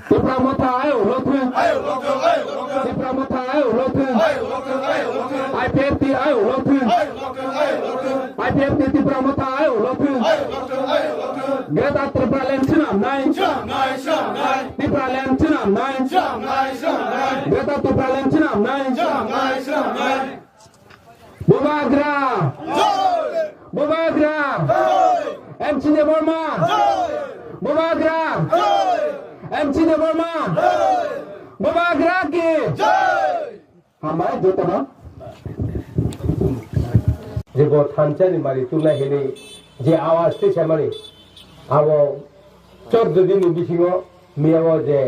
Tipra mata ayo lotu. Tipra mata ayo lotu. IPFT ayo lotu. IPFT tipra mata ayo lotu. Greta tipra lentina nai. Tipra lentina nai. Greta tipra lentina nai. Bubagra. Bubagra. MC Deborma. Bubagra. MC Deborma. Bubagra ki. Hamarai jota na. जेबो थानसानि मारि तुला हेने जे आवाज ते छमानि आबो 14 दिन बिसिङो मियाव जे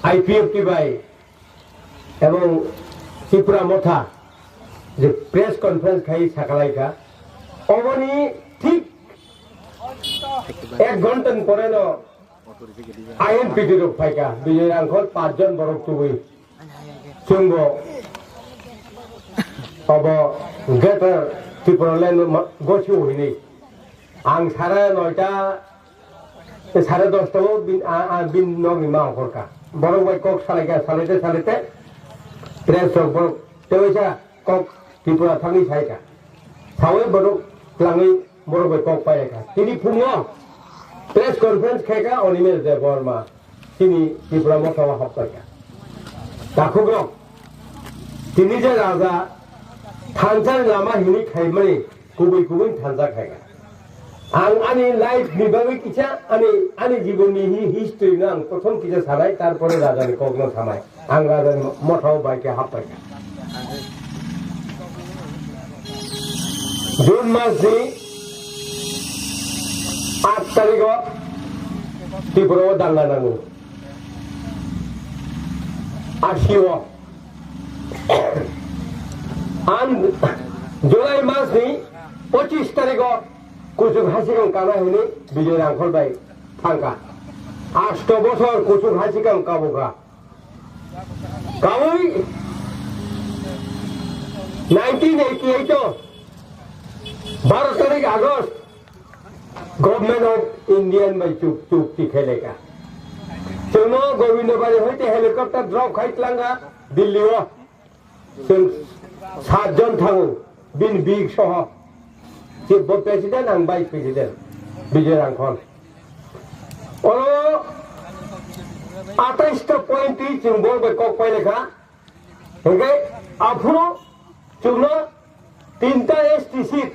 IPFT bye এবং ত্রিপুরা মথা যে প্রেস কনফারেন্স খাই সাকালাইকা অবনি ঠিক 1 ঘন্টা পরে ন আইএনপিটি রূপ ফাইকা বিজয় আঙ্কল 5 জন বরক তুই চুঙ্গ अब गेटर ত্রিপুরালেন গছি হইনি आं सारे 9टा सारे 10टाव बिन नगि मा हरका बरक बाय कक सालायगा सालायते प्रेस बरक तेवैसा कक ত্রিপুরা थांनि सायका सावै बरक लाङै बरक बाय कक पायका तिनि फुङो प्रेस कनफारेंस खायगा अनिमेल जे बर्मा तिनि ত্রিপুরা मथावा हाबकायका दाखुग्र तिनि जे राजा थानसार लामा हिनि खायमानि गुबै थानसा खायगा आं आंनि लाइफ निबागै किसा आंनि जीवननि हिस्ट्री ना आं प्रथम किसा सानाय तारपरे राजानि कगनो थामाय आं राजानि मठाव बायके हाबबायका जून मासनि 8 तारिखआव त्रिपुरायाव दांगा नाङो आसियाव आं जुलाई मासनि 25 तारिखआव कुचुक हासिगां काना हिनि बिजय रांखल बाय थांगा 8 बছর कुचुक हासिगां काबुगा कावै 1988 12 तारिख आगस्ट गवर्नमेंट ऑफ इंडियन बाय चुक्ति खेलेगा जोंनो गोविंदबारी होते हेलिकॉप्टर ड्रप खाइतलांगा दिल्लीआव जों 7 जन थाङो बिन बिग सह जेबो प्रेसिडेंट आं भाइस प्रेसिडेंट विजय रांखल अरो 28 पॉइंट जों बरबाय कक पाइलेखा ओके आफुनो जोंनो 3टा एसटी सीट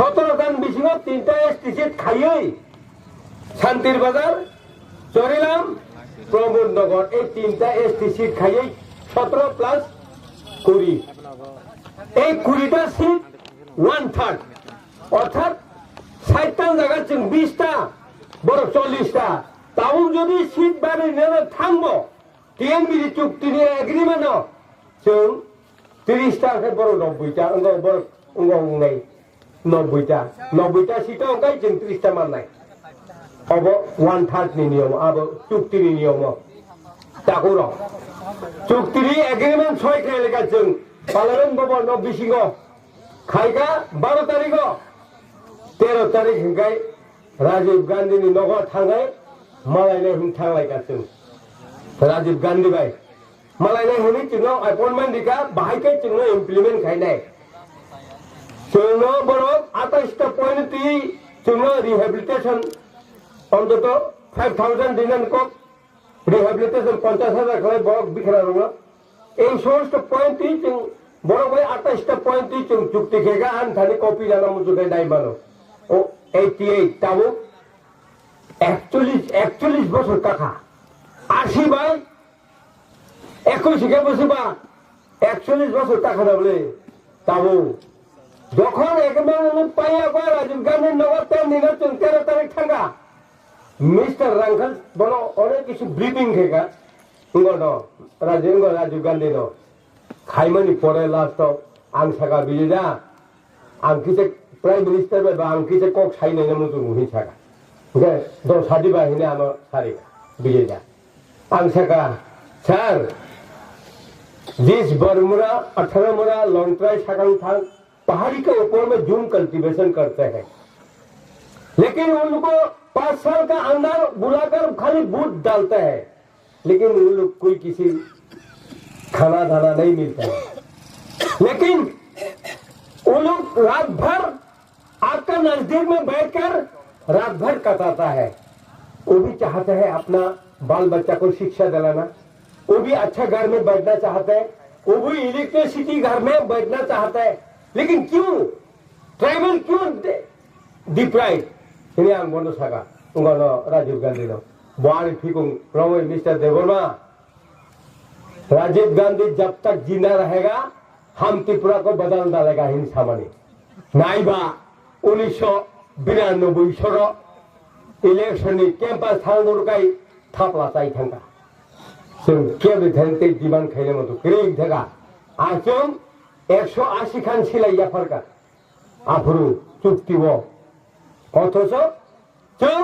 17 गान बिसिङाव 3टा एसटी सीट खायै शान्तिर बाजार जरिलाम प्रमोद नगर এই 3টা एसटी सीट खायै 17 प्लस 20 এই 20টা सीट 1/3 অর্থাৎ 60টা জায়গা जों 20টা বড় 40টা তাও যদি সিট বাড়িয়ে থাকবো টিএমবি চুক্তিनि এগ্রিমেন্টও जों 30টা বড় 90টা বড় 90টা সিটও গাय जों 30টা মানनाय अब 1/3 नि नियम अब चुক্তিनि नियम ताको र चुক্তিनि एग्रीमेंट सय खायलेगा जों पार्लियामेंट भवन बिसिङाव खायगा 12 तारिखआव 13 तारिख गाय राजीव गांधी नि नगर थांनाय मालायने हिं थांलायगा जों राजीव गांधी बाय मालायने हिनि जोंनो अपॉइंटमेंट दिका बाहायके जोंनो इमप्लिमेंट खायनाय जोंनो बरक 28 पॉइंट जोंनो रिहेबिलिटेशन অন্তত 5000 দিনান কক রিহ্যাবিলিটেশন 50000 খাই বড় বিখরা রঙ এই সমস্ত পয়েন্ট जों বড় ভাই 28টা পয়েন্ট जों চুক্তি খেগা আন থানি কপি জানা মুজুকে দাইমানো ও 88 তাও 41 বছর টাকা 80 ভাই 21 কে বসবা 41 বছর টাকা দাবলে তাও যখন একবার পাইয়া কয় রাজীব গান্ধী নগর তেল নির্বাচন 13 তারিখ থাকা मिस्टर रांखल बनो अनेक किसी ब्रीफिंग खेगा इंगो राजीव गांधी नो खाइमनी परे लास्ट आं सागा बिजा आं किसे प्राइम मिनिस्टर बा आं किसे कक साइने न मुजु मुहि सागा ओके दो सादी बा हिने आनो सारी बिजा आं सागा सर जिस बरमुरा 18 मुरा लॉन्ट्राई सागां थां पहाड़ी के ऊपर में जूम कल्टीवेशन करते हैं लेकिन उनको 5 साल का अंदर बुलाकर खाली बूथ डालता है, लेकिन वो लोग कोई किसी खाना दाना नहीं मिलता है। लेकिन वो लोग रात भर आपका नजदीक में बैठकर रात भर कटाता है। वो भी चाहता है अपना बाल बच्चा को शिक्षा दिलाना, वो भी अच्छा घर में बैठना चाहता है, वो भी इलेक्ट्रिसिटी घर में बैठना चाहता है, लेकिन क्यों ट्राइबल क्यों deprive? ini ang bono saka ngono Rajiv Gandhi no buari fikung ramai Mister Debbarma, Rajiv Gandhi जब तक जिंदा रहेगा हम त्रिपुरा को बदल डालेगा हिंसा मनी नाइबा 1992 सरो इलेक्शन कैंपस थांगुरकाई थापला चाइ थांगा जों केबे थेंते दिमान खाइले मतो ग्रेग थेगा आजम 180 खान सिलाई याफारका आफुरु चुक्तिवो अथच जों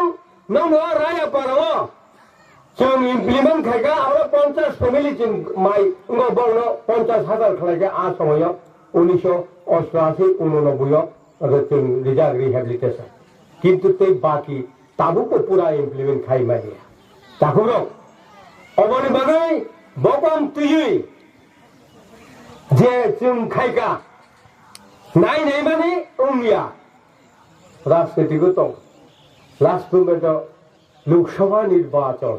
नंगो राया पारो जों इमप्लिमेंट खाइगा आरो 50 फेमिली जों माइ उंगो बंनो 50,000 खालाइगा आ समय 1988 89 अगर जों रिजर्व रिहेबिलिटेशन किंतु ते बाकी ताबु को पूरा इमप्लिमेंट खाइ माइया ताकुरो अबनि बागै बकम तुयै जे जों खाइगा नाय नाय माने उंगिया राजनीतिक दं लास्ट में तो लोकसभा निर्वाचन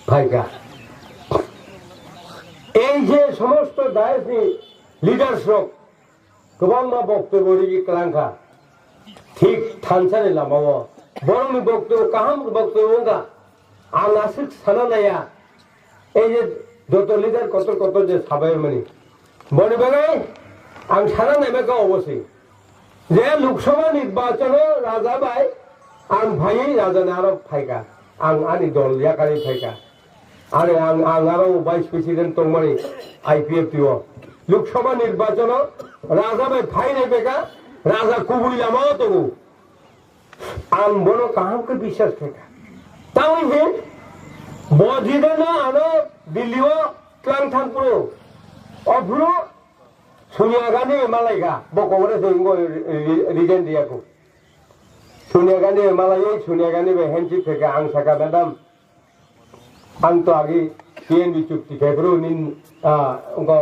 फाइगा এই যে সমস্ত দায়নি লিডার্স गोबां मा बक्तव्य रि क्लांखा ठीक थानसानि लामाव बरंनि बक्तव्य काहाम बक्तव्यगा आंनासो साना नाया এই যে যত লিডার কত কত যে সাबाय माने बनि बागै आं साना नायबागा अबसै जे लोकसभा निर्वाचन राजा भाई आं भाई राजा नारो फाइगा आं आनि दल याकारि फाइगा आरे आं आरो वाइस प्रेसिडेंट तंगमानि आईपीएफटीओ लोकसभा निर्वाचन राजा भाई फाइनाय बेगा राजा कुबुई लामाव दङो आं बनो काहाम के विश्वास फाइगा तावै हे बजिदना आनो दिल्लीओ क्लांथांपुरो अफुरो सोनिया गांधी मालायगा बकवरे जोंगो रिजेन दियाखौ सोनिया गांधी मालायै सोनिया गांधी बे हेंडशिप फेका आं साका मैडम आं तो आगे पीएनबी चुक्ति फेब्रु निन उनको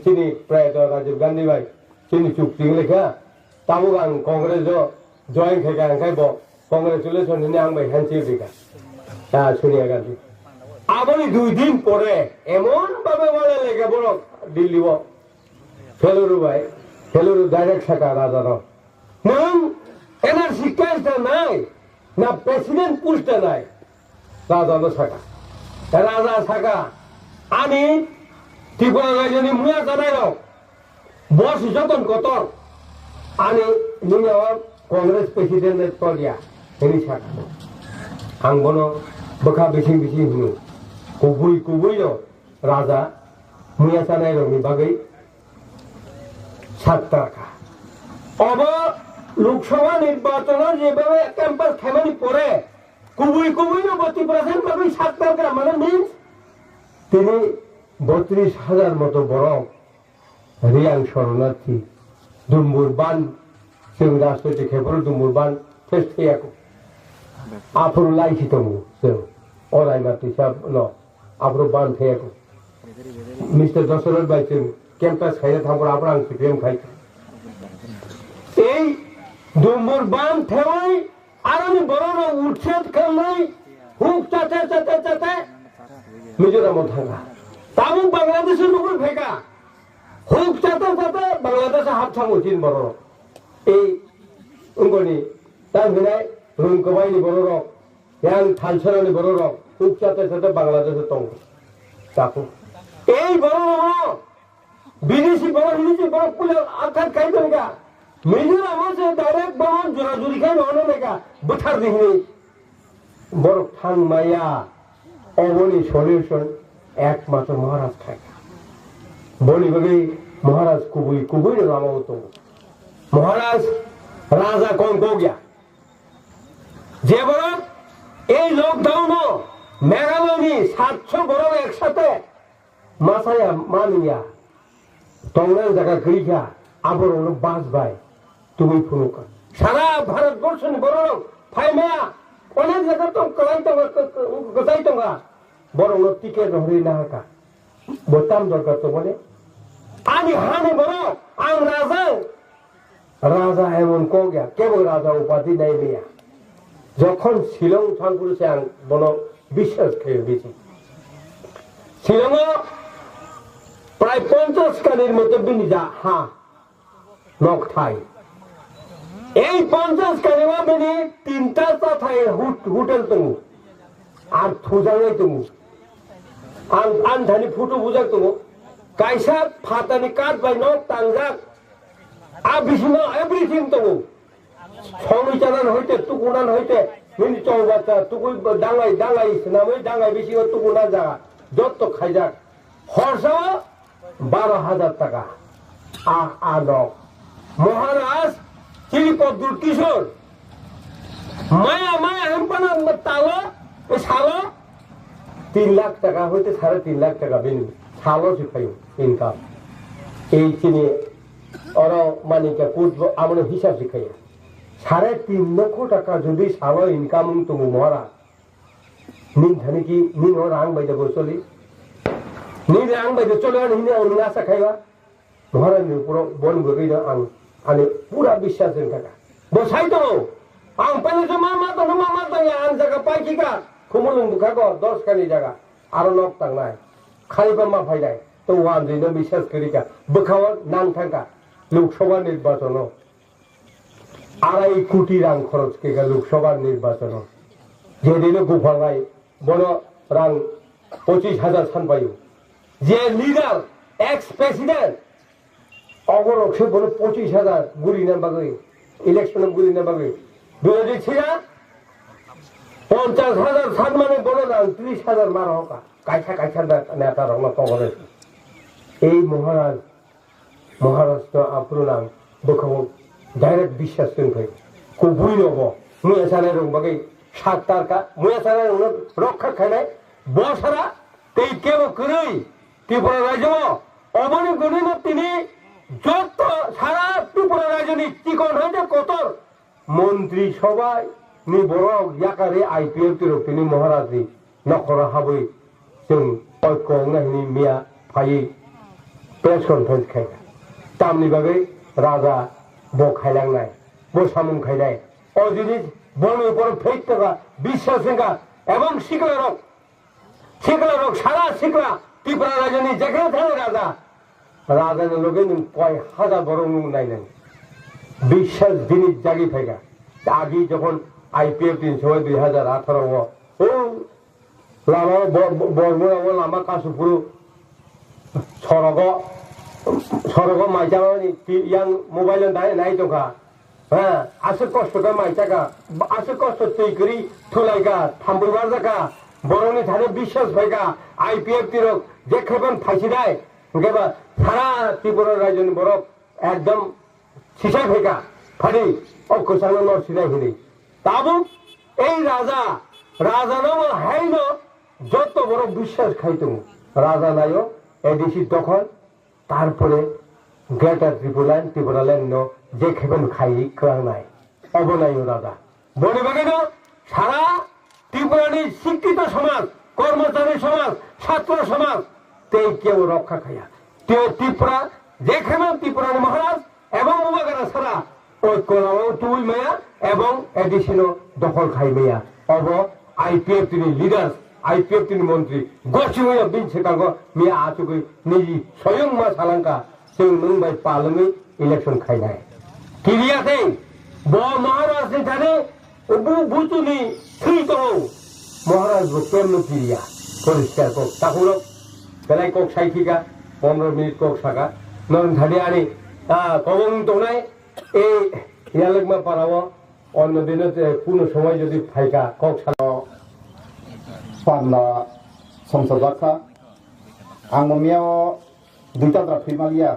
चिनी प्राय तो राजीव गांधी भाई चिनी चुक्ति लेखा ताबो आं कांग्रेस जो जॉइन फेका आंखाय बो कांग्रेचुलेशन नि आं बे हेंडशिप दिका सोनिया गांधी आबनि 2 दिन परे एमन भाबे वाले लेखा बरो दिल्लीओ फेलुरु भाई फेलुरु डायरेक्ट साका राजा रो नों एनआरसी केस नाय ना प्रेसिडेंट पोस्ट नाय राजा नो साका राजा साका आनी त्रिपुरा राज्यनि मुया जानाय रो बस जतन कतर आनी नियो कांग्रेस प्रेसिडेंट तलिया एनि साका आं बनो बखा बिसिं बिसिं हुनु कुबुई रो राजा मुया जानाय रो नि बागै ছাত্রকা अब लोकसभा निर्वाचन যেভাবে ক্যাম্পাস খামানি পরে কুবুই 90% ভাবে ছাত্রকা মানে মিন্স তিনি 32,000 মতো বড় রিয়াং শরণার্থী দুমুর বান जों राष्ट्रपति खेबर दुमुर बान फेस्टियाको आफुर लाइछि तमु जों अराय माति साब न आफुर बान थेयाको मिस्टर दशरथ भाई जों कैंपस खाइले थांबर आफुर आं सीपीएम खाइ এই दुमुर बान थेवै आरो बरनो उच्छेद खालामनाय हुक चाते मिजोरामाव थांगा ताबु बांग्लादेश नगर फेका हुक चाते बांग्लादेश हाब थांगो दिन बरनो এই उंगोनि तांगिनाय रुंकबायनि बरनो यां थालसरानि बरनो हुक चाते बांग्लादेश दं ताकु এই बरनो বিদেশি বড় হিলিছি বড় পুলে আঠার খাই দেগা মিজোরাম से डायरेक्ट बमन जोरा जुरी खाइ ननो लेगा बुथार दिनि बड़ थां माया अबनि सल्यूशन एकमात्र महाराज खाइ बनि बगै महाराज कुबुई रामाव तो महाराज राजा कौन को गया जे बड़ এই লকডাউন মেঘালয়নি 700 বড় একসাথে মাসায়া মানিয়া तंगना जगह गईखा आबर बास भाई तुम्हें फुनुका सारा भारत बर्षनि बड़ फाइमाया अनेक जायगा दं कलाय दं गजाय दं बर'नो टिकेट हरैना हाका बोताम दरकार दं माने आंनि हानि बर' आं राजा एमन को गया केवल राजा उपाधि नहीं लिया যখন শিলং থানপুরছে আং বন বিশ্বাস খেয়ে বেশি শিলং প্রায় 50 কানির মতো বিনিজা হা নক ঠাই এই 50 কানিমা বেনি তিনটা চাথাই হোটেল দङ আর থুজাङै दङ आं धानि फटो बुजाक दङ कायसा फातानि काट बाय नक तांजाक आ बिसिनो एभ्रिथिं दङ संविचारन हইতে तुकुनान हইতে मिनि चौबाता तुकुइ दांगाय सनामै दांगाय बिसिङो तुकुना जागा যত খাইজাক খরচাও 12,000 টাকা আদক মহারাজ শ্রীপদ্মুর কিশোর মায়া হেম্পানা তালো সালো 3 লাখ টাকা হইতে 3.5 লাখ টাকা বেনি সালো শিখাই ইনকাম এই চিনি অর মানিকা কুট আমরা হিসাব শিখাই 3.5 লক্ষ টাকা যদি সালো ইনকাম তুমি মহারাজ নিন ধানি কি নিন রাং বাইদে বসলি নিন রাং বাইদে চলে নিনে অন্য আশা খাইবা মহারাজের উপর বন গগৈদ আনে পুরা বিশ্বাসের টাকা বসাই তো আং পানি তো মামা তো আন জায়গা পাইকিকা খুমুলুং বুখাগো 10 কানি জায়গা আর নক তাংনাই খাইবা মা ফাইলাই তো ওয়ান দিন বিশ্বাস করিকা বখাও নাং থাকা লোকসভা নির্বাচন 2.5 কোটি রাং খরচ কেগা লোকসভা নির্বাচন যেদিন গোপালাই বড় রাং 25,000 সানপাইও যে লিডার এক্স প্রেসিডেন্ট অগরক্ষে বলে 25,000 গুলি না বাগৈ ইলেকশনে গুলি না বাগৈ বিরোধী ছিলা 50,000 সান মানে বলে না 30,000 মার হোকা কাইছা নেতা রঙ তগরে এই মহারাষ্ট্র আপনার নাম বখাও ডাইরেক্ট বিশ্বাস করে কুবুই নব মুয়া সানে রং বাগৈ 7 টাকা মুয়া সানে রক্ষা খাইনাই বসারা তেই কেব কই ত্রিপুরা রাজ্য অবনি গণিন তিনি যত সারা ত্রিপুরা রাজনী চিকন হইতে কতর মন্ত্রী সবাই নি বড় ইয়াকারে আইপিএল তির তিনি মহারাজি নখরা হাবই जों ঐক্য নাহিনি মিয়া ফাই প্রেস কনফারেন্স খাই তামনি বাগৈ রাজা বখাইলাংনাই বসামুং খাইনাই ও জিনিস বনের উপর ফেক টাকা বিশ্বাসেঙ্গা এবং শিকলারক সারা শিকলা ত্রিপুরা রাজনী যেখানে থাকে রাজানের লোকে কয় হাজার বড় নাই বিশ্বাস জিনিস জাগি ফেকা আগে যখন আইপিএফ 2018 ও লামা বর্মা লামা কাশুপুরু সরগ মাইজানি ইয়াং মোবাইল নাই দোকা হ্যাঁ আসে কষ্টটা মাইজাকা আসে কষ্ট তৈরি থুলাইগা থাম্বইবার জায়গা বরনি ধারে বিশ্বাস ফাইগা আইপিএফ তিরক যে খেপন ফাইসি দেয় কেবা সারা ত্রিপুরা রাজনী বরফ একদম সিসা ফেকা ফাড়ি অক্ষসাঙ্গ নরসিদাই হিরি তাবু এই রাজানো হাইন যত বড় বিশ্বাস খাইতো রাজা নাইও এডিসি তখন তারপরে গ্রেটার ত্রিপুরা ল্যান্ড যে খেপেন খাই ক্রাং নাই অবনাইও রাজা বনে বাগে সারা ত্রিপুরানি শিক্ষিত সমাজ কর্মচারী সমাজ ছাত্র সমাজ তেই কেউ রক্ষা খাইয়া ত্রিপুরা যেখানে ত্রিপুরানি মহারাজ এবং উমাগারা ছাড়া ঐক্য তুই মেয়া এবং এডিশনও দখল খাই মেয়া অব আইপিএফ তিনি লিডার আইপিএফ তিনি মন্ত্রী গছি হইয়া বিনছে কাঙ্গ মিয়া আচুকই নিজি স্বয়ং মা সালাঙ্কা जों नों बाय पालङै इलेक्शन खायनाय किरियाखै ब महाराज नि थाने उबु बुतुनि थै दङ महाराज केमनो किरिया परिष्कार को ताकुरो बेलाय कक साइथिका 15 मिनिट कक साका नन थाने आनि कबं दंनाय ए यालगमा पाराव অন্য দিনে কোনো সময় যদি ফাইকা কক সালা পান্না সংসদ বাক্কা आं ममियाव दुईटा फैमालिया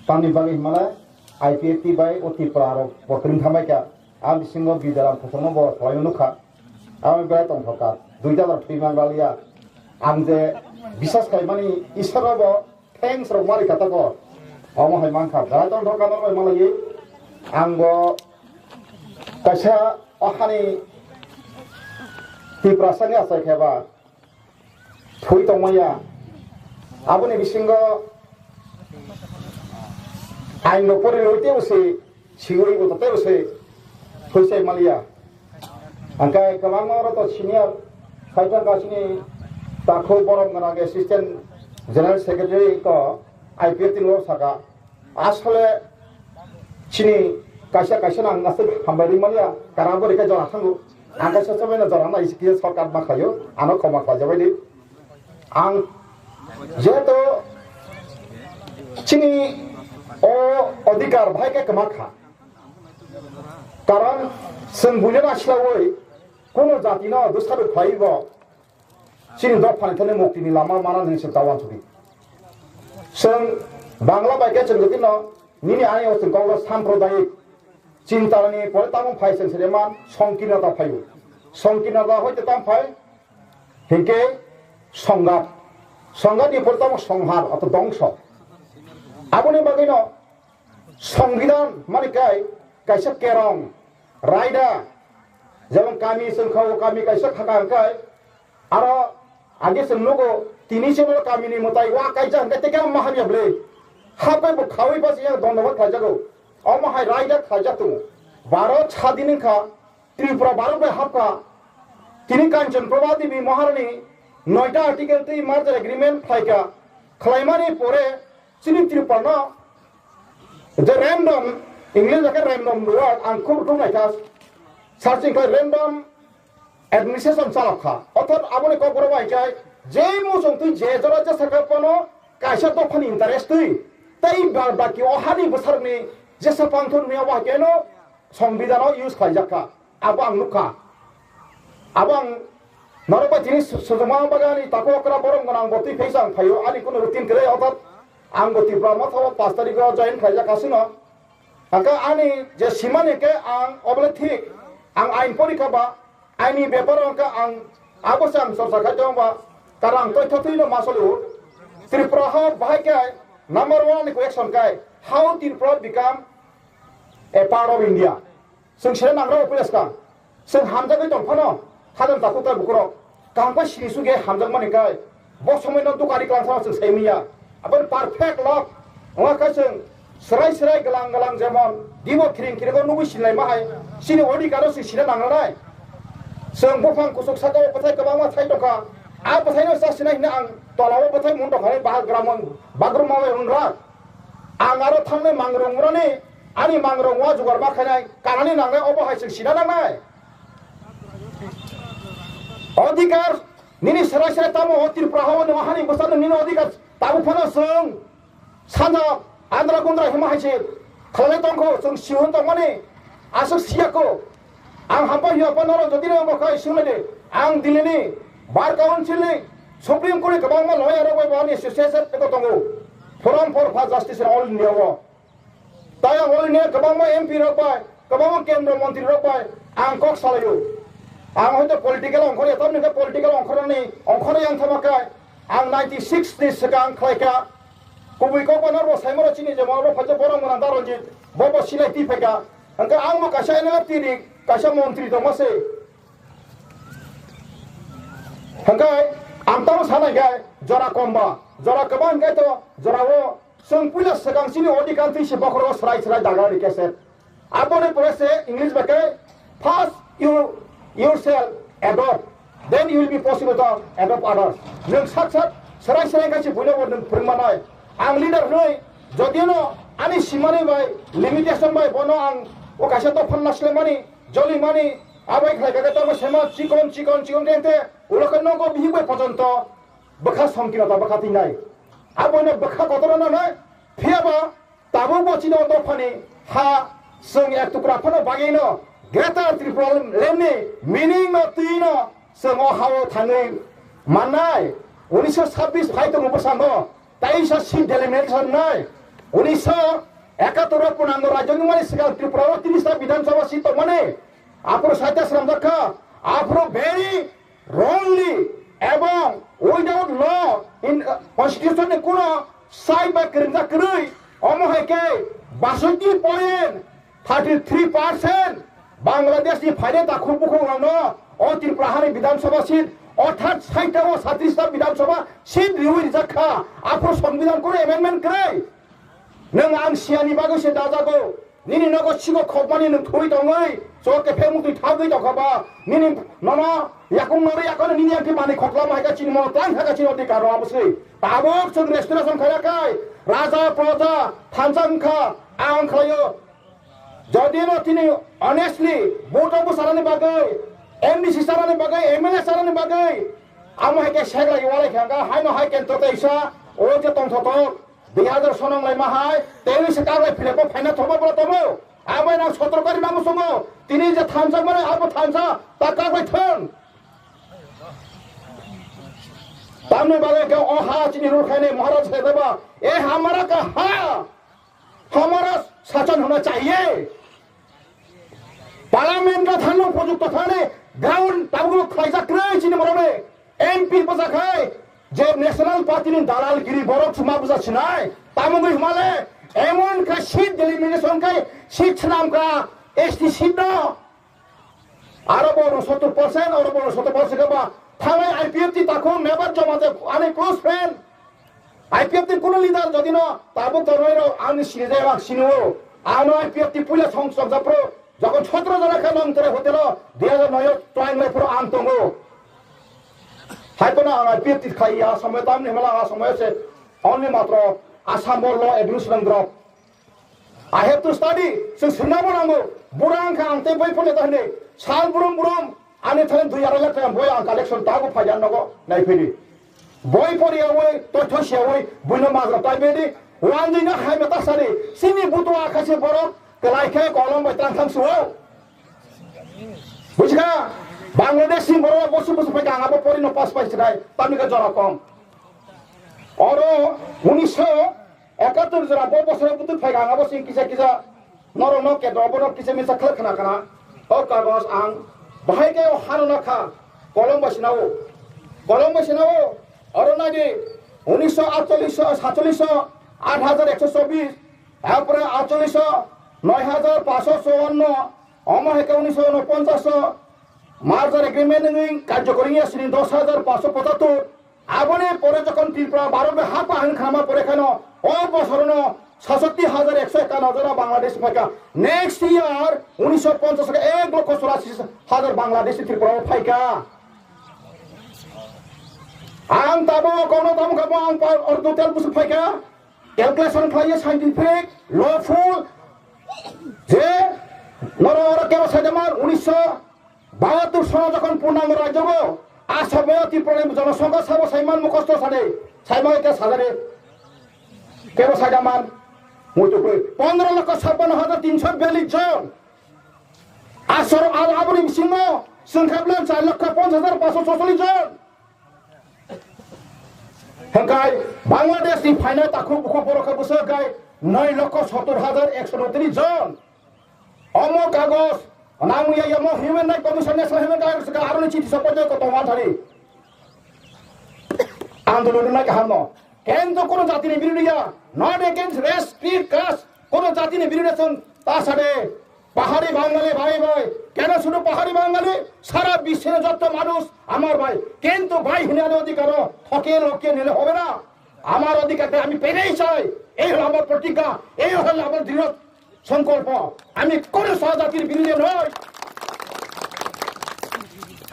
तानि बागै हिमालय आईपीएफटी बाय अति प्रार बतरिं थामायका आं बिसिङाव बिदाराम फसंनो बर सलायनो नुखा आं बेराय दंथका दुईटा फैमालिया आं जे बिसास खायमानि इसोराव थेंक्स रक मारि खाताको अमहाय मानखा बेराय दंथका नय मालायै आंबो कायसा अखानि टिप्रा संगे आसाय खेबा थुई तंगमाया आबुनि बिसिंग आइन नखरे लइते बसे सिगुरि गतते बसे फैसाय Mallya angkai kemang orang tu senior kaitan kasini takho borong kana ke assistant general secretary ko IPF tin lo saka asale chini kaisa kaisa nang ngasih hambari malia karena aku dekat jalan tanggu angkai sesuatu mana jalan lah isi sarkar makayo anak kau makal jawab ini ang jadi chini odikar baik ke kemakha karena sembuhnya nasional কোনো জাতি না দুষ্টাবে খাইব চিনি দপ funny থনে মুক্তিনি Lama মানা জিনিস দাওয়ান ছবি जों বাংলা বাইকে जों যদি না নিনি আনি অসং গাওলা সাম্প্রদায়িক চিন্তানি পরে তামন ফাইছেন সেমান সংকীর্ণতা ফাইব সংকীর্ণতা হইতে তাম ফাই হিংকে সংঘাত সংঘাতনি পরে তাম সংহার অত ধ্বংস আপনি বাকি না সংবিধান মানে কাইসা কেরং রায়দা যেমন kami sengkau kami kaisa khakangkai aro age sengnogo tini seno kami ni motai wa kaisa hangkai teka mahani able hapai bo khawai pas yang dondabat khajago ama hai raida khajatu baro chadinin kha tripura baro bai hapka tini kanchan probati bi maharani 9টা article tei merger agreement phaika khlaimani pore chini tripura no the random english ka random word ang khub naikas searching for random administration salakha অর্থাৎ আপনি ক করবা ইকাই যে মোসং তুই যে জরা যে সরকার পনো কাইসা তো ফানি ইন্টারেস্ট তুই তাই বাকি অহানি বছরনি যে সাপাংথন মিয়া বা কেন সংবিধান ইউজ খাইজাকা আবাং নুখা আবাং নরবা জিনিস সুজমা বাগানি তাকো করা বরং গনাং বতি ফেসাং ফাইও আনি কোন রুটিন করে অর্থাৎ আং গতি ব্রহ্ম থাও 5 তারিখ জয়েন খাইজাকাসিনো আকা আনি যে সীমানিকে আং অবলে ঠিক ang ain porika ba aini beparong ka ang abosang sorsa kajong ba karang toy thotilo masolu Tripura ha bahai number 1 question kai how Tripura become a part of India sung sire nangro operas ka sung hamja kai tong phano hadam takuta bukro kang pa sirisu ge hamja mani kai bo somoi no dukari klang sa sung saimiya apan perfect lock wa ka sung serai serai gelang jemon dibo kiring kirego nubu sinai mahai sini odi karo si sina nangalai seng bofang kusuk sakau pathai kabama thai doka a pathai no sa sinai na ang tolawo pathai mun doka bahag gramon bagruma we unra ang aro thangne mangrong murani ani mangrong wa jugar ba khanai kanani nangai obo hai sing sina nangai অধিকার নিনি serai serai tamo Tripura hawa ni mahani besar nini অধিকার tabu phana seng sanja andra kundra hima haise khalai tongko seng siun tongmani asuk siako ang hampa hiya panoro jodi na bakai sunade ang dileni bar council ni supreme court kabang ma lawyer ro bani association ko tongo forum for justice all india wo taya all india kabang ma mp ro bai kabang ma kendra mantri ro bai ang kok salayo ang hoite political ongkhore tamni ka political ongkhore ni ongkhore yang thamakai ang 96 ni sakang khlaika kubui ko panor bo saimoro chini je maro phaja borong na daronji bobo silai ti pheka angka ang mo kasha ene tiri kasha mantri to mase hangkai amtamo sanai gai jora komba jora kaban gai to jora wo sung pula sakang sini odikan ti se bokro srai daga ri kese apone prese english bakai first you yourself adopt then you will be possible to adopt others nung sat serai kasi bulo nung permanai ang leader noi jodino ani simani bai limitation bai bono ang o kasha to phanna slemani joli mani abai khai ga ta sema chikon dente ulokon no go bihibai pojonto bakha samkinata bakha tinai abone bakha kotorana nai phiaba tabo bochino to phani ha sung ek tukra phano bagino Greater Tripura lemni meaning no tino sung o hawo thangai manai 1926 ফাইতো মুবসাঙ্গ তাইসা seat ডেলিমিনেশন নাই 1971 পূর্ণাঙ্গ রাজ্য মানে seagull Tripura 30টা বিধানসভা seat মানে আপর সাথে শ্রম দেখা আপর very wrongly এবং উইদাউট ল ইন কনস্টিটিউশনে কোন সাই বা করিন্দা করি অমহাইকে 62.33% বাংলাদেশ ni ফাইনে দাখু বুখু রানো ও ত্রিপুরাহানি বিধানসভা সিট অর্থাৎ 60টা ও 37টা বিধানসভা সিট রিউই জাখা আফর সংবিধান করে অ্যামেন্ডমেন্ট করে नों आं सियानि बागैसो दाजागौ निनि नगो सिगो खबमानि नों थुइ दङै जके फेमुतुइ थाबै दखबा निनि नन याकुं नरे याकन निनि आंखि माने खखला माइगा चिनि म तां थागा चिनि अधिकार आबसै ताबो जों रेस्टोरेसन खायाखै राजा प्रजा थानसांखा आं खायो যদি ন তিনি অনেস্টলি ভোটবো সারানি বাগै एमडीसी सारानि बागै एमएलए सारानि बागै आमो हाइके सेग्रा इवाले खांगा हाइनो हाइ केन्ट्र तैसा ओ जे तंथत 2000 सनंलाय माहाय तेनि से कागलाय फिलेको फाइना थबा बला तमो आबै ना सतरकारि मामु सङो तिनि जे थानसा माने आबो थानसा ता कागलाय थोन तामने बागै के ओ हा चिनि रुखाइने महाराज से देबा ए हमारा का हा हमारा शासन होना चाहिए पार्लियामेंट का थानो उपयुक्त थाने ग्राउंड ताबगो खाइजा क्रै चिनि मरने एमपी बजाखाय जे नेशनल पार्टी नि दालालगिरी बरक सुमा बुझा छिनाय तामुगो हिमाले एमन का सीट डेलिमिनेशन का सीट नाम का एसटी सीट न आरो बरो 70% और बरो 70% का थानाय आईपीएफटी ताखौ नेबार जमाते आने क्लोज फ्रेंड आईपीएफटी कोन लिडार जदि न ताबो तनयरो आंनि सिरिजाय बाक सिनो आनो आईपीएफटी पुला संसद जाप्रो যখন 17 जना खा नंतरे होतेल 2009 ट्राइनलाय फरो आं तंगो हाइपना आईपीएफटी खाइया समय ताम ने मला समय से ओनली मात्र आसाम ल admission group I have to study जों सोंनाबो नांगौ बुरां खा आंते बै फले दाने साल बुरुम बुरुम आने थान 2 लाख बय आं कालेक्शन तागो फायजान नगो नायफैदि बय परियावै तथ्यसेवै बुनो माग्रा ताइबेदि वानदिनो हाइमेता सारि सिनि बुतो आखासे बरक कलाइखे कलम बैतां थांसुओ बुझगा बांग्लादेश सिं बरो बसु बसु फै गांगाबो परिनो पास पाइसराय तामिका जरा कम और 1971 जरा बो बसरे बुतु फै गांगाबो सिं किसा किसा नरनो के दबनो किसे मिसा खलखना kana ओ कागज आं बाहाय के हारना खा कलम बसिनाओ और नादि 1948 47 8124 তারপরে 48 9554 অমহেকে 1949 মার্জার এগ্রিমেন্ট কার্যকরী আসেনি 10575 আবনে পরে যখন ত্রিপুরা ভারতে হাপা হান খামা পরে কেন ও বছরন 67151 জন বাংলাদেশ ফাইকা নেক্সট ইয়ার 1950 কে 1,84,000 বাংলাদেশ ত্রিপুরা ফাইকা आं ताबो कोनो ताम खाबो आं और टोटल बुस फाइका कैलकुलेशन खायो साइंटिफिक लफुल जे नरर केव साइदमार 1972 सन যখন পূর্ণাঙ্গ রাজ্যগো আসামে ত্রিপুরা জনসংখ্যা সাব সাইমান মুখস্থ সাদে সাইমাকে সাদারে কেব সাইদামান মুইতো 15,56,342 জন আসর আল আবরি সিংহ সংখ্যাবলেন 4,50,546 জন हंकाय बांग्लादेश नि फाइनाल ताखु बुखु बरखा बुसगाय 9,70,129 जन अमो कागज नामुया यमो human right commission national human rights का आरो चिठी सपोज को तमा थारि आंदोलन ना कहनो केंद्र कोन जातिनि बिरुदिया not against race creed caste कोन जातिनि बिरुदेसन तासाडे পাহাড়ি বাঙালি ভাই ভাই কেন শুধু পাহাড়ি বাঙালি সারা বিশ্বের যত মানুষ আমার ভাই কিন্তু ভাই হিনার অধিকার ঠকে লোকে নিলে হবে না আমার অধিকারটা আমি পেলেই চাই এই হলো আমার প্রতিজ্ঞা এই হলো আমার দৃঢ় সংকল্প আমি কোন সহজাতির বিরুদ্ধে নই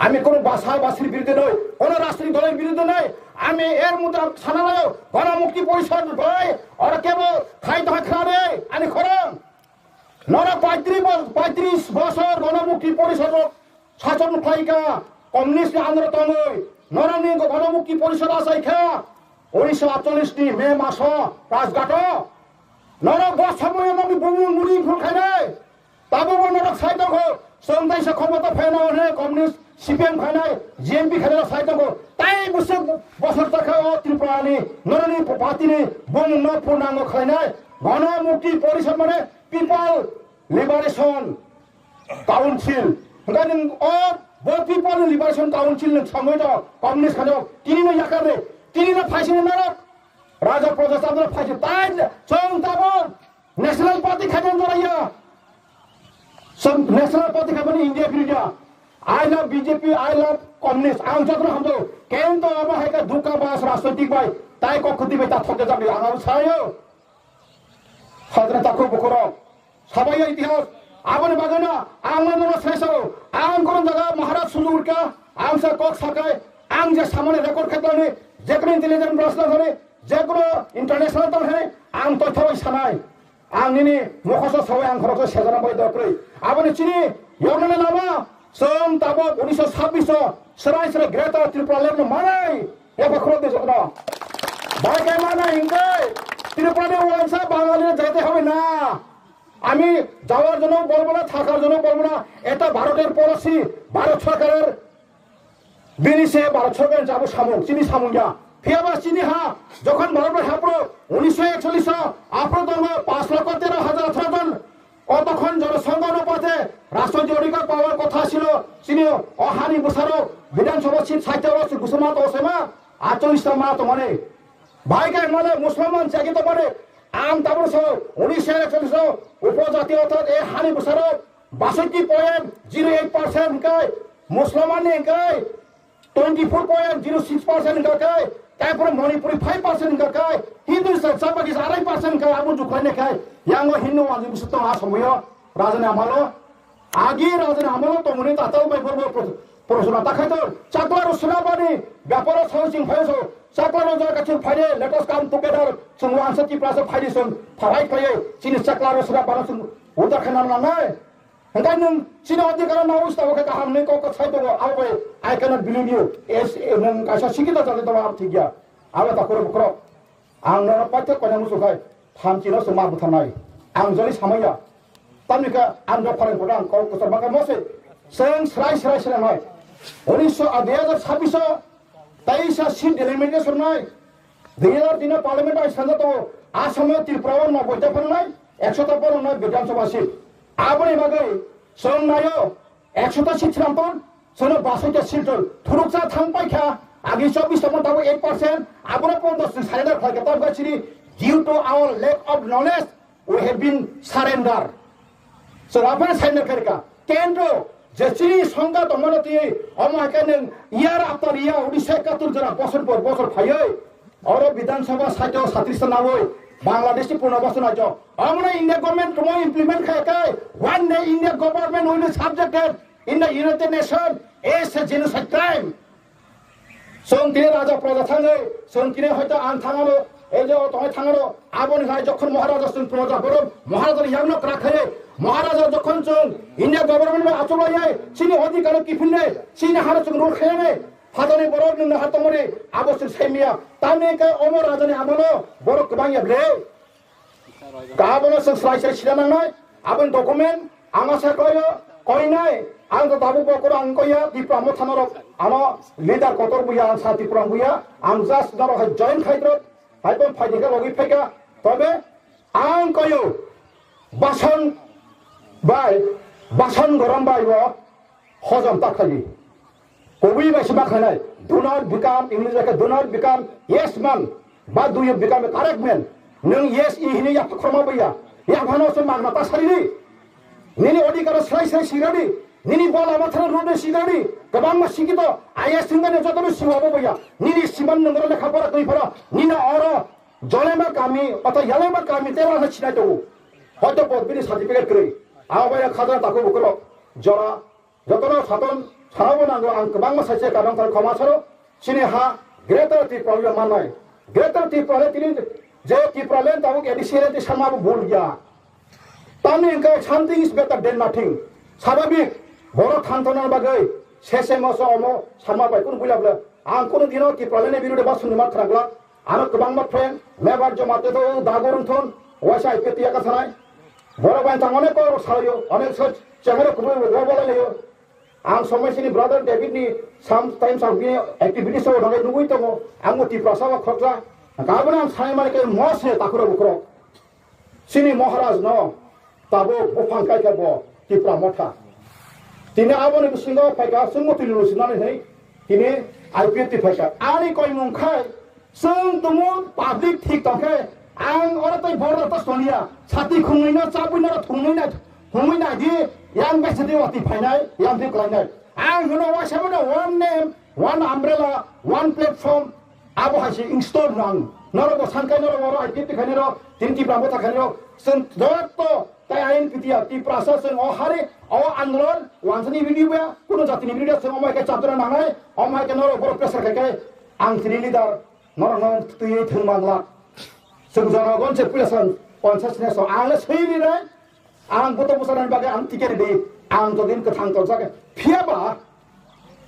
আমি কোন ভাষাভাষীর বিরুদ্ধে নই কোন রাষ্ট্রীয় দলের বিরুদ্ধে নই আমি এর মধ্যে ছানালায় গণমুক্তি পরিষদ ভাই ওরা কেবল খাইতে হয় খাবে আমি খরম নরা 35 বছর গণমুক্তি পরিষদ শাসন ফাইকা কমিউনিস্ট আন্দোলন নরানি গণমুক্তি পরিষদ আসাইখা 1948 নি মে মাস রাজঘাট নরক বসময় নবি বুমু মুড়ি ফুলখাইনাই তাবো নরক সাইদক সন্তাইসা ক্ষমতা ফেনা হনে কমিউনিস্ট সিপিএম খাইনাই জিএমপি খাইনা সাইদক তাই বছর টাকা ত্রিপুরানি নরানি পাতিনি বুমু ন পূর্ণাঙ্গ খাইনাই গণমুক্তি পরিষদ মানে পিপল লিবারেশন কাউন্সিল গানি অ ব পিপল লিবারেশন কাউন্সিল সময় তো কমিউনিস্ট খানো তিনি ন ইয়াকারে তিনি না ফাইসিনে নরক রাজা প্রজাতন্ত্র ফাইসি তাই চং তাবো ন্যাশনাল পার্টি খাইন জরাইয়া नेशनल पार्टी खाने इंडिया फिर I love BJP, I love communist. Ang jatuh hamdo. Kento apa heka duka bahas राजनीतिक बाई. ताई को खुदी बेटा थोके जाबी. Ang सायो. Hadran takut bukoro. Sabaya इतिहास. Abang bagana. Ang mana selesai. Ang korang jaga Maharaj Sundur ka. Ang sa kok sakai. Ang je samane rekod khetla ni. Jekro intelligence brasla thare. Jekro international tar hai. Ang to thoi sanai. Ang ini mukhoso sawe ang khoroso sejana boy dokre. Abang chini. Yornane nama. Som tabok 1926 serai Greta Tripura no manai ya bakro de jokna bagai mana hingkai Tripura de wansa Bangali যেতে হবে না আমি যাওয়ার জন্য বলবো না থাকার জন্য বলবো না এটা ভারতের পলিসি ভারত সরকারের বিনিসে ভারত সরকার যাব সামুক চিনি সামুঙ্গা ফিয়াবা চিনি হা যখন ভারতের হাপ্রো 1941 আপ্রো ধর্ম 5,13,000 জন তখন জনসংঘ অনুপাতে রাষ্ট্রীয় অধিকার পাওয়ার কথা ছিল চিনি অহানি বছরও বিধানসভা সিট 60 ঘোষণা তো সেমা 48টা মা তো মানে ভাইকে মানে মুসলমান চাকিতে পারে আম তাবর 1941 উপজাতীয় অর্থাৎ এই হানি বছরও 62.08% কাই মুসলমান কাই 24.06% কাই তারপরে মণিপুরি 5% কাই হিন্দু সাবাকি 2.5% কাই আমু জুখাইনে কাই yang Hindu wajib setong asomuyo rajane amalo agi rajane amalo to muni tatal bai borbo porosona takhaito chaklaro sunabani byaparo sojing phayo chaklaro ja kachil phaide let us come together sungwa ansati prasa phaide son pharai khaye chini chaklaro sunabani sung uda khana nangai hentai nung chini adhikar na usta oke ka hamne ko chaito abai I cannot believe you es nung kasa sikita jale to ab thigya aba takoro bukro ang na pathe kona musukai Hamcino semua bukanai, angzali samaya. Tapi ke anda paling kurang kau keserbakan mose, serai serai. 1926 taisa sin elementnya surnai. Dia tina parlimen ay sanda to asama Tripura na boja pernai, 100 pun na Vidansabha seat. Abani bagai song nayo 100 seat rampon, sono 62 seat thuruksa thangpai kha. Agi 24 tahun tahu 8%, abana pun dos surrender kha ketab gachiri. Due to our lack of knowledge, we have been surrendered. So, apa surrender kerja? Kendro, jadi sangka tomalati, orang akan year after year, Odisha katur jera bosan payai. Orang Vidansabha saja 37 nawai, Bangladesh pun bosan aja. Orang India government semua implement kerja. One day India government will be subjected in the United Nations as a genocide crime. So, kini raja pradathangai, so kini hoita antangalo. এই যে তোমায় থাঙ্গারো আবন গায় যখন মহারাজা সুন প্রজা বড় মহারাজার ইয়ামনক রাখে মহারাজা যখন চল ইন্ডিয়া গভর্নমেন্ট আচলায় চিনি অধিকার কি ফিনে চিনি হারা চুন রোড খেয়ে ফাদনে বড় নিন হাতমরে আবশ্য সেমিয়া তামে কে অমর রাজনে আমলো বড় কবাইয়া রে কাবনে সসরাই ছিলাম নয় আবন ডকুমেন্ট আমাসা কই নাই আং তো বাবু বকর আং কইয়া দিপ্রাম থানর আমা লিডার কতর বুয়া সাতি প্রাম বুয়া আং জাস্ট নর joint খাইত্র Haipun faidika logi faika, tapi ang kayu basan garam bai wo hojam tak kali. Kobi bai sebab kanai. Do not become English like do not become yes man, but do you become a correct man? Nung yes ini ya korma baya, ya bhano se magna ta sari. Nini odi karo slai sirani, nini bola mathara rode sirani. Kabang masih kita ayah singgahnya jatuh siapa baya, nini siman nomor lekha pora koi pora, nina orang jolema kami atau yalema kami telah hacina itu, hotel pun sertifikat kiri, awak yang khadra takut bukan jora, jatuh satan sahabat nanggo ang kabang masih saya kadang kalau kamasaro, sini ha Greta Tripura mana, Greta Tripura ini je Tripura lain tahu ke edisi ini sama bol ya, tapi engkau something is better than nothing, sababik borak kantonan bagai শেষে মাসে অমো সামা by কোন বুলাবলা আং কোন দিনও কি প্রলেনে বিরুদ্ধে বাসুন মাত রাখলা আর গোবাং মাত ফ্রেন্ড মেবার জমাতে তো দাগরুন থন ওয়াসা ইপেতিয়া কথা নাই বড় বাই তাং অনেক কর সারিও অনেক সচ চেহারা কুবো বলালেও আং সময়সিনি ব্রাদার ডেভিড নি সাম টাইমস অফ বি অ্যাক্টিভিটিস ও নগে নুই তমো আং মতি প্রসাবা খরচা গাবনা আং সাই মারকে মসে তাকুর বুকর সিনি মহারাজ ন তাবো বফাং কাইকাব Tipra মঠা Tini abon itu singgah pakai semua tidur sinane hei, tini IPT pakai. Ani kau mungkai, semua public tik tokai. Ang orang tu borat atas dunia, sati khumina, cabuna khumina di yang beside oti phainai yang thi klainai ang hono wa sabona one name one umbrella one platform abo hasi install nang noro bo sankai noro bo IPP khanero tinti bramo ta khanero sen doto tai ain pitia ti prasasan o hare o andolon wansani video ya kuno jatini video sen o mai ka chapter nangai o mai ka noro bo pressure kai ang tini leader noro non tuye thumangla sengjono gonche pulasan consciousness so ang seini re ang boto bosanan bagai ang tikeri de ang to din ka thang to jage phiaba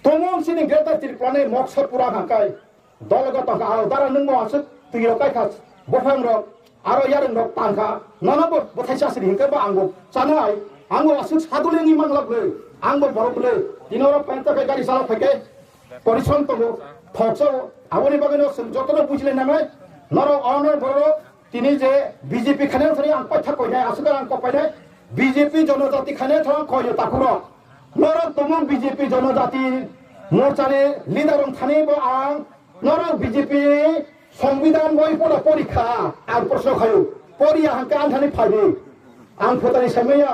tomong sini gerta tir plane moksa pura hakai dolaga ta ka dara nung mo asuk tuyo kai khas bofang ro aro yareng ro tangka nanobo bothai sini hingka ba anggo sanai anggo asuk sadule ni manglak le anggo borok le dinoro penta ke gari sala pheke পরিশ্রম তো ফসল আপনি বাগানো যতটা বুঝলেন না নর অনর বড় তিনি যে বিজেপি খানে ধরে আং পাঠা কই নাই আসলে আং কপাই নাই বিজেপি জনজাতি খানে ধর কই তাকুর নর তমন বিজেপি জনজাতি মোর্চারে লিডার থানে ব আং নর বিজেপি সংবিধান বই পড়া পরীক্ষা আর প্রশ্ন খায়ু পরিয়া হাঙ্কা আনথানি ফাইবে আং ফতানি সাময়া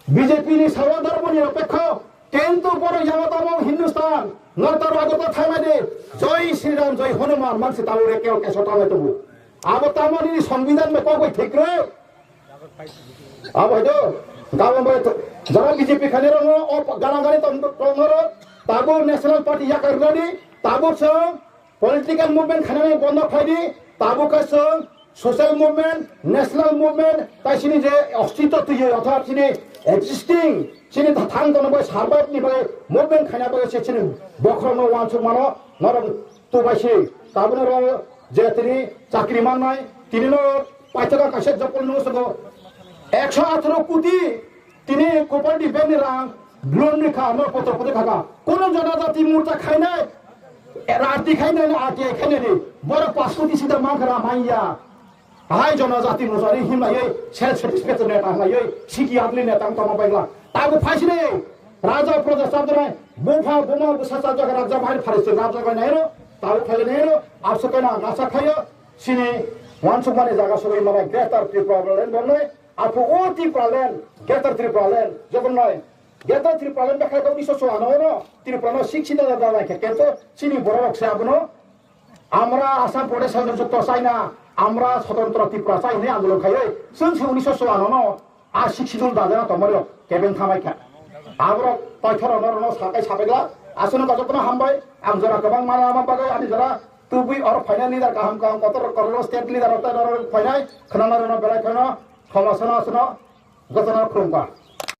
বিজেপি নি সর্বধর্ম নিরপেক্ষ কিন্তু বড় জামাতাম হিন্দুস্তান নরতার আগত থাইমাদে জয় শ্রীরাম জয় হনুমান মানসি তালুরে কেউ কে সটালে তবু আব তামানি সংবিধান মে কই ঠিক রে আব হয়তো গাঁও যারা বিজেপি খানে রঙ ও গানাগানি তন্ত্র তাবো ন্যাশনাল পার্টি ইয়া করগনি তাবো সং পলিটিক্যাল মুভমেন্ট খানে বন্ধ ফাইদি তাবো কা song social movement national movement তাই সিনি যে অস্তিত্ব তুই অর্থাৎ সিনি existing sini thang tono boy sarbat ni boy movement khana boy se sini bokrono wanchu mano norong tu baisi tabune ro je tini chakri man nai tini no paitaka kasek jopol no sogo 118 কোটি তিনি কোপারটি বেনি রাং ব্লন নি খা আমার পত্র পত্র খাকা কোন জনজাতি মোর্চা খাই নাই রাতি খাই নাই আটি খাই নাই বড় 5 কোটি সিধা মাখরা মাইয়া হাই জনজাতি মোসারি হিমাই সেলফ স্যাটিসফ্যাকশন নেতা হাই সিকি আদলি নেতা তমা বাইলা তাগো ফাইসিনে রাজা প্রজা সাদরে বোফা বোমা বসাসা জায়গা রাজা বাইরে ফারিছে রাজা গায় নাইরো তাও ফাইলে নাইরো আপসকনা নাসা খায় সিনি ওয়ানসুমানে জায়গা সবাই মারা গ্রেটার ত্রিপুরালেন বললে আপু ওটি প্রালেন গ্রেটার ত্রিপুরালেন যখন নয় গ্রেটার ত্রিপুরালেন দেখা তো 1954 ন ত্রিপুরা শিক্ষিত দাদা লাগে কিন্তু সিনি বড় রকসে আবনো আমরা আসাম প্রদেশ যুক্ত চাই না আমরা স্বতন্ত্র ত্রিপুরা চাই নে আন্দোলন খাই जों 1954 ন আর শিক্ষিত দাদা তোমার কেবেন থামাইখা আবর তথ্যর নরন সাকাই সাবেগলা আসলে কতক্ষণ হামবাই আম যারা গোবাং মারা আমা বাগে আমি যারা তুবুই আর ফাইনাল লিডার কাহাম কাম কত করল স্টেট লিডার অত ফাইনাল খনানারন বেলায় খনা ক্ষমা সনা সনা গতনা খুমকা